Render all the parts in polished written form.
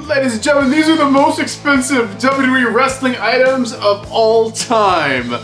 Ladies and gentlemen, these are the most expensive WWE wrestling items of all time.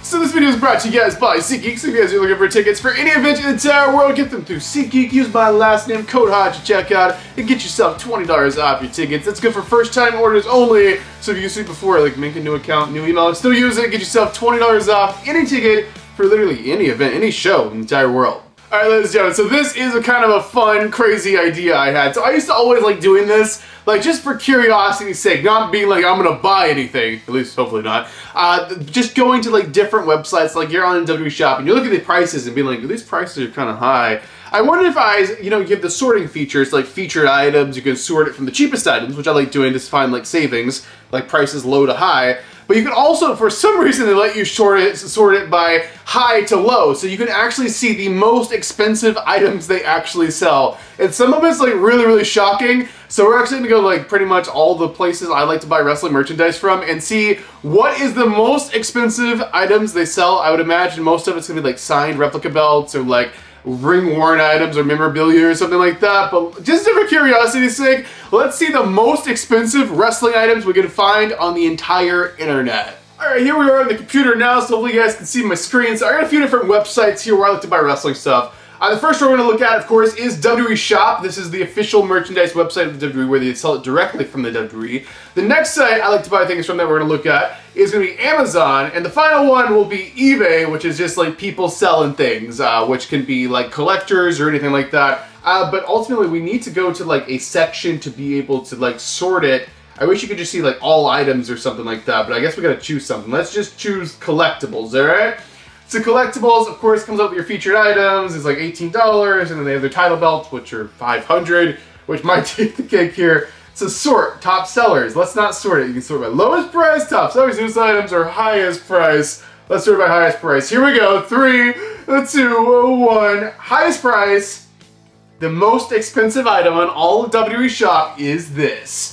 So this video is brought to you guys by SeatGeek. So if you guys are looking for tickets for any event in the entire world, get them through SeatGeek. Use my last name, code HODGE, at checkout, and get yourself $20 off your tickets. That's good for first-time orders only. So if you used it before, like make a new account, new email, and still use it, get yourself $20 off any ticket for literally any event, any show in the entire world. Alright, ladies and gentlemen, so this is a kind of a fun, crazy idea I had. So I used to always like doing this, like just for curiosity's sake, not being like I'm gonna buy anything, at least hopefully not. Just going to like different websites, like you're on WWE Shop and you look at the prices and being like, these prices are kind of high. I wonder if you have the sorting features, like featured items, you can sort it from the cheapest items, which I like doing to find like savings, like prices low to high. But you can also, for some reason, they let you sort it by high to low, so you can actually see the most expensive items they actually sell. And some of it's like really, really shocking. So we're actually gonna go like pretty much all the places I like to buy wrestling merchandise from and see what is the most expensive items they sell. I would imagine most of it's gonna be like signed replica belts or like ring-worn items or memorabilia or something like that, but just for curiosity's sake, let's see the most expensive wrestling items we can find on the entire internet. Alright, here we are on the computer now, so hopefully you guys can see my screen. So I got a few different websites here where I like to buy wrestling stuff. The first one we're going to look at, of course, is WWE Shop. This is the official merchandise website of the WWE where they sell it directly from the WWE. The next site I like to buy things from that we're going to look at is going to be Amazon. And the final one will be eBay, which is just like people selling things, which can be like collectors or anything like that. But ultimately, we need to go to like a section to be able to like sort it. I wish you could just see like all items or something like that, but I guess we got to choose something. Let's just choose collectibles, alright? So collectibles, of course, comes up with your featured items. It's like $18, and then they have their title belts, which are $500, which might take the cake here. So sort, top sellers. Let's not sort it. You can sort by lowest price, top sellers, newest items, or highest price. Let's sort by highest price. Here we go. 3, 2, 1. Highest price. The most expensive item on all of WWE Shop is this.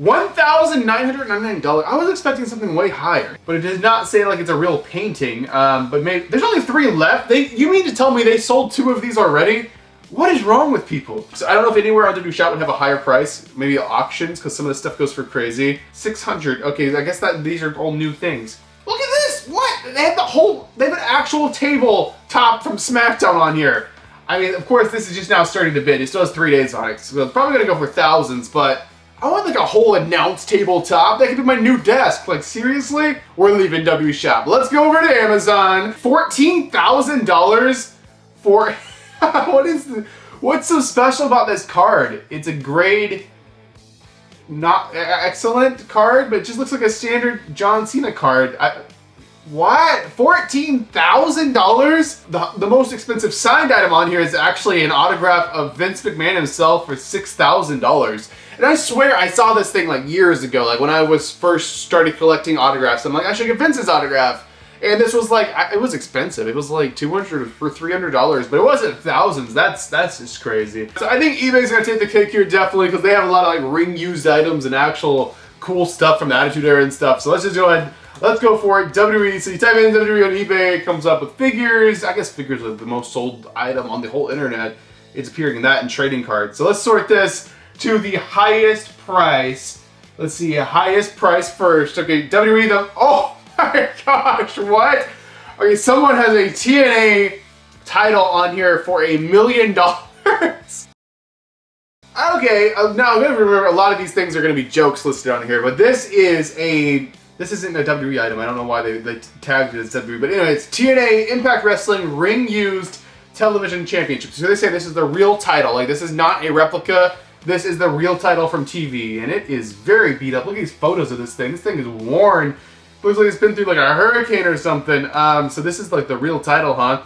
$1,999. I was expecting something way higher, but it does not say like it's a real painting. But maybe there's only 3 left. You mean to tell me they sold 2 of these already? What is wrong with people? So I don't know if anywhere on WWE Shop would have a higher price. Maybe auctions, because some of this stuff goes for crazy. $600. Okay, I guess that these are all new things. Look at this. What? They have they have an actual tabletop from SmackDown on here. I mean, of course, this is just now starting to bid. It still has 3 days on it, so it's probably gonna go for thousands, but I want like a whole announce tabletop. That could be my new desk. Like seriously? We're leaving WWE Shop. Let's go over to Amazon. $14,000 for, what's so special about this card? It's a grade, not excellent card, but it just looks like a standard John Cena card. What? $14,000? The most expensive signed item on here is actually an autograph of Vince McMahon himself for $6,000. And I swear I saw this thing like years ago, like when I was first started collecting autographs. I'm like, I should get Vince's autograph. And this was like, it was expensive. It was like $200 for $300, but it wasn't thousands. That's just crazy. So I think eBay's gonna take the cake here definitely because they have a lot of like ring used items and actual cool stuff from the Attitude Era and stuff. So let's just go ahead. Let's go for it. WWE. So you type in WWE on eBay, it comes up with figures. I guess figures are the most sold item on the whole internet. It's appearing in that and trading cards. So let's sort this to the highest price. Let's see, highest price first. Okay, WWE, oh my gosh, what? Okay, someone has a TNA title on here for $1 million. Okay, now I'm gonna remember a lot of these things are gonna be jokes listed on here, but this isn't a WWE item. I don't know why they tagged it as WWE, but anyway, it's TNA Impact Wrestling Ring Used Television Championship. So they say this is the real title. Like, this is not a replica. This is the real title from TV, and it is very beat up. Look at these photos of this thing. This thing is worn. Looks like it's been through like a hurricane or something. So this is like the real title, huh?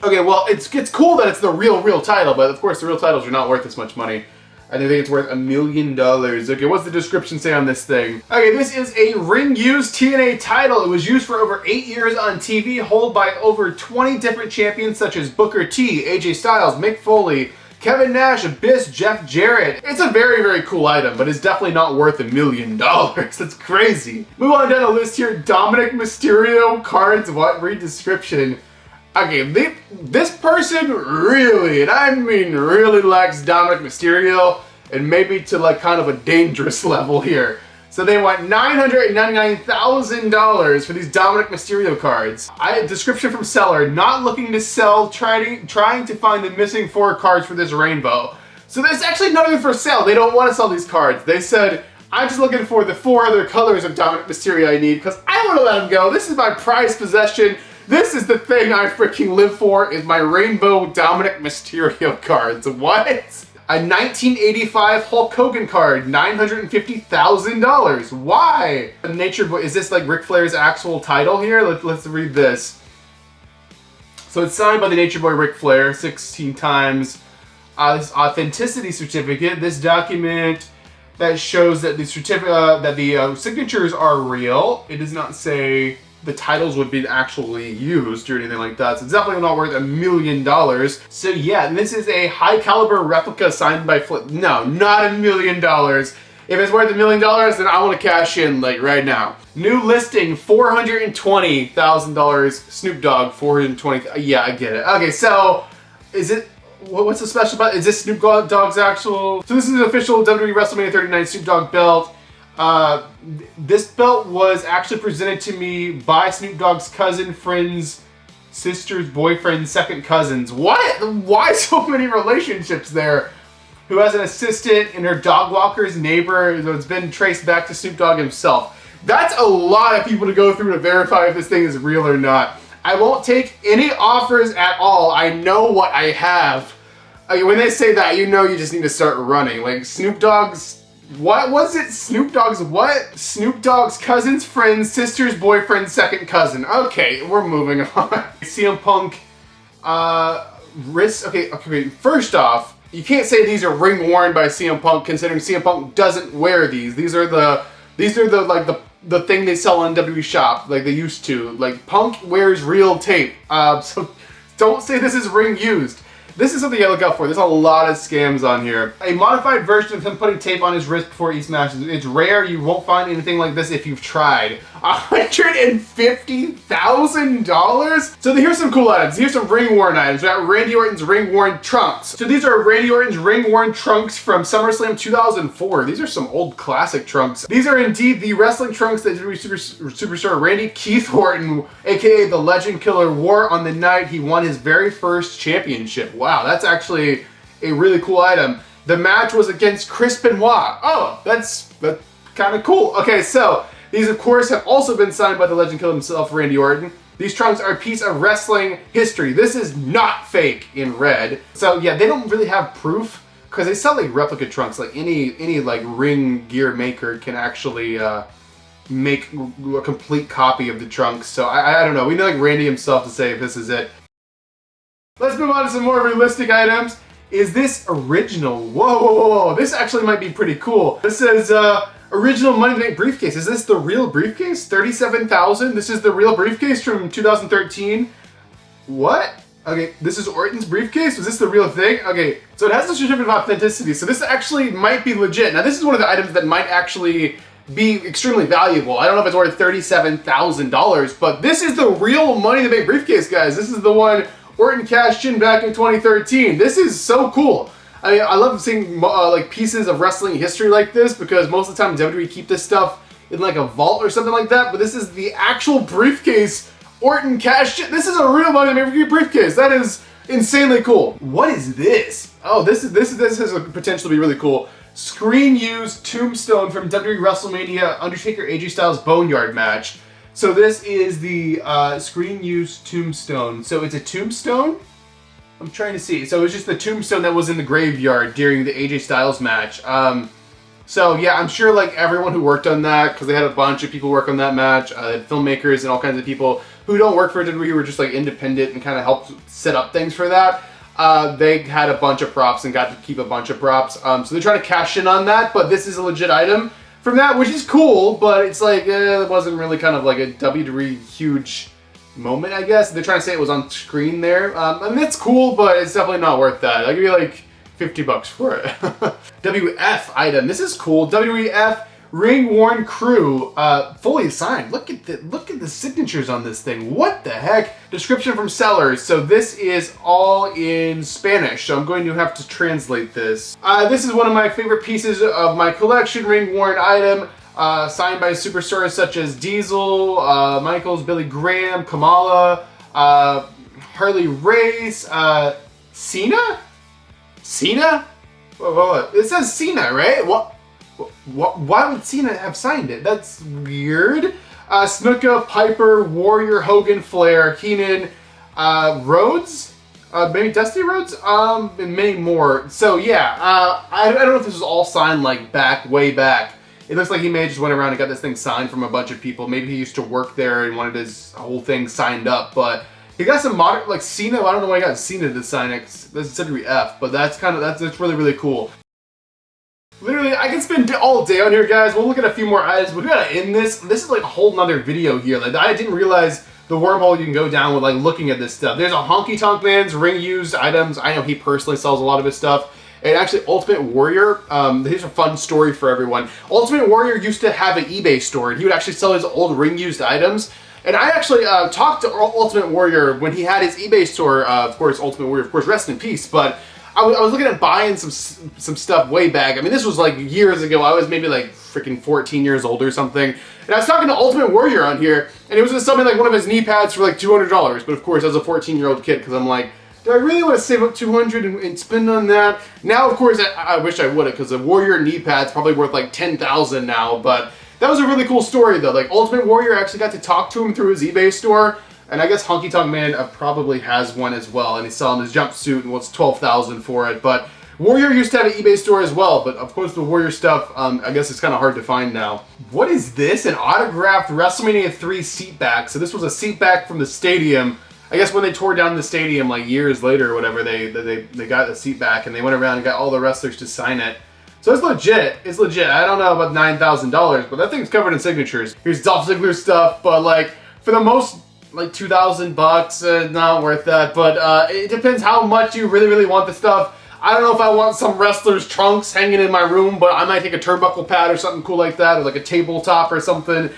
Okay, well, it's cool that it's the real title, but of course the real titles are not worth this much money. I think it's worth $1 million. Okay, what's the description say on this thing? Okay, this is a ring-used TNA title. It was used for over 8 years on TV, held by over 20 different champions such as Booker T, AJ Styles, Mick Foley, Kevin Nash, Abyss, Jeff Jarrett. It's a very, very cool item, but it's definitely not worth $1 million. That's crazy. Move on down the list here. Dominic Mysterio cards. What? Read description. Okay, this person really, and I mean really, likes Dominic Mysterio, and maybe to like kind of a dangerous level here. So they want $999,000 for these Dominic Mysterio cards. Description from seller: not looking to sell, trying to find the missing 4 cards for this rainbow. So there's actually nothing for sale. They don't want to sell these cards. They said, I'm just looking for the 4 other colors of Dominic Mysterio I need because I don't want to let him go. This is my prized possession. This is the thing I freaking live for, is my rainbow Dominic Mysterio cards. What? A 1985 Hulk Hogan card, $950,000. Why? Nature Boy, is this like Ric Flair's actual title here? Let's read this. So it's signed by the Nature Boy Ric Flair 16 times. This authenticity certificate, this document that shows that the signatures are real. It does not say the titles would be actually used or anything like that. So it's definitely not worth $1 million. So yeah, this is a high caliber replica signed by Flip. No, not $1 million. If it's worth $1 million, then I want to cash in like right now. New listing, $420,000. Snoop Dogg, $420. Yeah, I get it. Okay, so is it? What's so special about? Is this Snoop Dogg's actual? So this is the official WWE WrestleMania 39 Snoop Dogg belt. This belt was actually presented to me by Snoop Dogg's cousin, friends, sister's boyfriend, second cousins. What? Why so many relationships there? Who has an assistant and her dog walker's neighbor. It's been traced back to Snoop Dogg himself. That's a lot of people to go through to verify if this thing is real or not. I won't take any offers at all. I know what I have. When they say that, you know you just need to start running. Like Snoop Dogg's, what was it? Snoop Dogg's what? Snoop Dogg's cousin's friend, sister's boyfriend, second cousin. Okay, we're moving on. CM Punk, wrist. Okay. First off, you can't say these are ring worn by CM Punk, considering CM Punk doesn't wear these. These are the thing they sell on WWE Shop, like they used to. Like Punk wears real tape. So don't say this is ring used. This is something I look out for. There's a lot of scams on here. A modified version of him putting tape on his wrist before each match. It's rare. You won't find anything like this if you've tried. $150,000? So here's some cool items. Here's some ring-worn items. We got Randy Orton's ring-worn trunks. So these are Randy Orton's ring-worn trunks from SummerSlam 2004. These are some old classic trunks. These are indeed the wrestling trunks that superstar Randy Keith Orton, aka the Legend Killer, wore on the night he won his very first championship. Wow, that's actually a really cool item. The match was against Chris Benoit. Oh, that's kind of cool. Okay, so these, of course, have also been signed by the Legend Killer himself, Randy Orton. These trunks are a piece of wrestling history. This is not fake in red. So yeah, they don't really have proof because they sell like replica trunks. Like any like ring gear maker can actually make a complete copy of the trunks. So I don't know. We know like Randy himself to say if this is it. Let's move on to some more realistic items. Is this original? Whoa. This actually might be pretty cool. This says original Money in the Bank briefcase. Is this the real briefcase? $37,000. This is the real briefcase from 2013. What? Okay, this is Orton's briefcase? Was this the real thing? Okay, so it has a certificate of authenticity. So this actually might be legit. Now this is one of the items that might actually be extremely valuable. I don't know if it's worth $37,000, but this is the real Money in the Bank briefcase, guys. This is the one Orton cashed in back in 2013. This is so cool. I mean, I love seeing like pieces of wrestling history like this because most of the time WWE keep this stuff in like a vault or something like that. But this is the actual briefcase Orton cashed in. This is a real Money in the Bank briefcase. That is insanely cool. What is this? Oh, this has a potential to be really cool. Screen used Tombstone from WWE WrestleMania Undertaker AJ Styles Boneyard match. So this is the screen used Tombstone. So it's a tombstone? I'm trying to see. So it's just the tombstone that was in the graveyard during the AJ Styles match. So yeah, I'm sure like everyone who worked on that, because they had a bunch of people work on that match, filmmakers and all kinds of people who don't work for WWE, who were just like independent and kind of helped set up things for that. They had a bunch of props and got to keep a bunch of props. So they're trying to cash in on that, but this is a legit item from that, which is cool, but it's like, it wasn't really kind of like a WWE huge moment, I guess. They're trying to say it was on screen there. I mean, it's cool, but it's definitely not worth that. I'll give you like 50 bucks for it. WF item. This is cool. WEF Ring Worn Crew, fully signed. Look at the signatures on this thing. What the heck? Description from sellers. So this is all in Spanish, so I'm going to have to translate this. This is one of my favorite pieces of my collection, ring worn item, signed by superstars such as Diesel, Michaels, Billy Graham, Kamala, Harley Race, Cena? Cena? Whoa. It says Cena, right? What? Why would Cena have signed it? That's weird. Snuka, Piper, Warrior, Hogan, Flair, Heenan, Rhodes, maybe Dusty Rhodes, and many more. So yeah, I don't know if this was all signed like way back. It looks like he may have just went around and got this thing signed from a bunch of people. Maybe he used to work there and wanted his whole thing signed up, but he got some modern, like Cena. I don't know why he got Cena to sign it. This is WF, but that's really cool. Literally, I can spend all day on here, guys. We'll look at a few more items, but we gotta end this. This is like a whole nother video here. Like, I didn't realize the wormhole you can go down with like looking at this stuff. There's a Honky Tonk Man's ring used items. I know he personally sells a lot of his stuff. And actually, Ultimate Warrior, here's a fun story for everyone. Ultimate Warrior used to have an eBay store, and he would actually sell his old ring used items. And I actually talked to Ultimate Warrior when he had his eBay store. Of course, Ultimate Warrior, of course, rest in peace. But I was looking at buying some stuff way back. I mean, this was like years ago. I was maybe like freaking 14 years old or something. And I was talking to Ultimate Warrior on here, and it was just something like one of his knee pads for like $200. But of course, I was a 14-year-old kid, because I'm like, do I really want to save up $200 and spend on that? Now, of course, I wish I would have, because a Warrior knee pad's probably worth like $10,000 now. But that was a really cool story, though. Like, Ultimate Warrior actually got to talk to him through his eBay store. And I guess Honky Tonk Man probably has one as well, and he's selling his jumpsuit and wants $12,000 for it. But Warrior used to have an eBay store as well, but of course the Warrior stuff, I guess it's kind of hard to find now. What is this? An autographed WrestleMania 3 seat back. So this was a seat back from the stadium. I guess when they tore down the stadium like years later or whatever, they got the seat back, and they went around and got all the wrestlers to sign it. So it's legit. It's legit. I don't know about $9,000, but that thing's covered in signatures. Here's Dolph Ziggler stuff, but like for the most, like $2,000, not worth that. But it depends how much you really want the stuff. I don't know if I want some wrestler's trunks hanging in my room, but I might take a turnbuckle pad or something cool like that, or like a tabletop or something.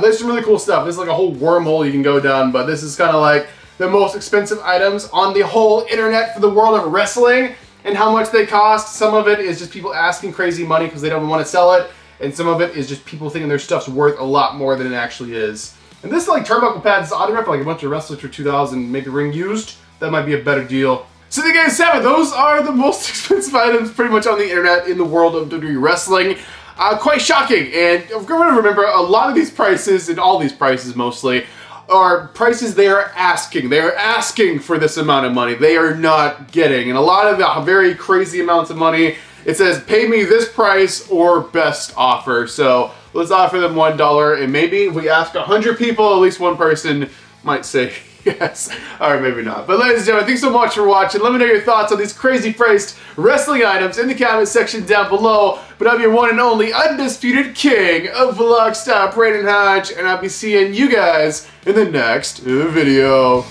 There's some really cool stuff. This is like a whole wormhole you can go down, but this is kind of like the most expensive items on the whole internet for the world of wrestling and how much they cost. Some of it is just people asking crazy money because they don't want to sell it, and some of it is just people thinking their stuff's worth a lot more than it actually is. And this like turnbuckle pad is autographed like a bunch of wrestlers for $2,000, maybe ring used. That might be a better deal. So there you guys have it. Those are the most expensive items pretty much on the internet in the world of WWE wrestling. Quite shocking. And I'm going to remember a lot of these prices, and all these prices mostly, are prices they are asking. They are asking for this amount of money. They are not getting. And a lot of very crazy amounts of money. It says, pay me this price or best offer. So let's offer them $1, and maybe if we ask 100 people, at least one person might say yes, or maybe not. But ladies and gentlemen, thanks so much for watching. Let me know your thoughts on these crazy priced wrestling items in the comment section down below. But I'm your one and only undisputed king of Vlog Style, Brandon Hodge, and I'll be seeing you guys in the next video.